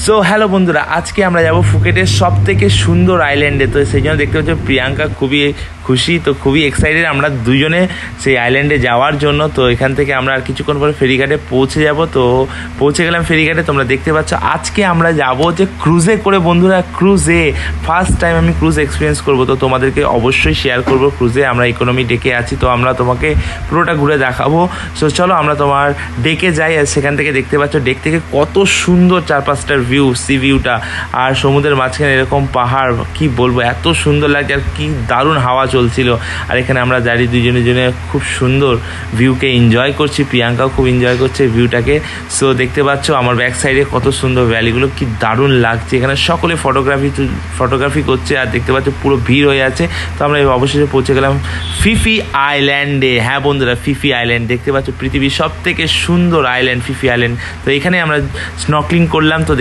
So hello বন্ধুরা, আজকে আমরা যাব ফুকেটের সব থেকে সুন্দর আইল্যান্ডে। তো সেই জন্য দেখতে পাচ্ছ প্রিয়াঙ্কা খুবই খুশি, তো খুবই এক্সাইটেড আমরা দুজনে সেই আইল্যান্ডে যাওয়ার জন্য। তো এখান থেকে আমরা আর কিছুক্ষণ পরে ফেরিঘাটে পৌঁছে যাব। তো পৌঁছে গেলাম ফেরিঘাটে, তোমরা দেখতে পাচ্ছ। আজকে আমরা যাব যে ক্রুজে করে বন্ধুরা, ক্রুজে ফার্স্ট টাইম আমি ক্রুজ এক্সপিরিয়েন্স করবো, তো তোমাদেরকে অবশ্যই শেয়ার করবো। ক্রুজে আমরা ইকোনমি ডেকে আছি, তো আমরা তোমাকে পুরোটা ঘুরে দেখাবো। সো চলো আমরা তোমার ডেকে যাই, আর সেখান থেকে দেখতে পাচ্ছ ডেক থেকে কত সুন্দর চারপাশটার ভিউ, সি ভিউটা, আর সমুদ্রের মাঝখানে এরকম পাহাড়, কি বলবো এত সুন্দর লাগছে, আর কি দারুণ হাওয়া চলছিল। আর এখানে আমরা দাঁড়িয়ে দুজনে খুব সুন্দর ভিউকে এনজয় করছি, প্রিয়াঙ্কাও খুব এনজয় করছে ভিউটাকে। সো দেখতে পাচ্ছ আমার ব্যাক সাইডে কত সুন্দর ভ্যালিগুলো, কি দারুণ লাগছে। এখানে সকলে ফটোগ্রাফি করছে, আর দেখতে পাচ্ছ পুরো ভিড় হয়ে আছে। তো আমরা অবশেষে পৌঁছে গেলাম ফিফি আইল্যান্ডে। হ্যাঁ বন্ধুরা, ফিফি আইল্যান্ড দেখতে পাচ্ছ পৃথিবীর সব থেকে সুন্দর আইল্যান্ড ফিফি আইল্যান্ড। তো এখানে আমরা স্নর্কেলিং করলাম। তো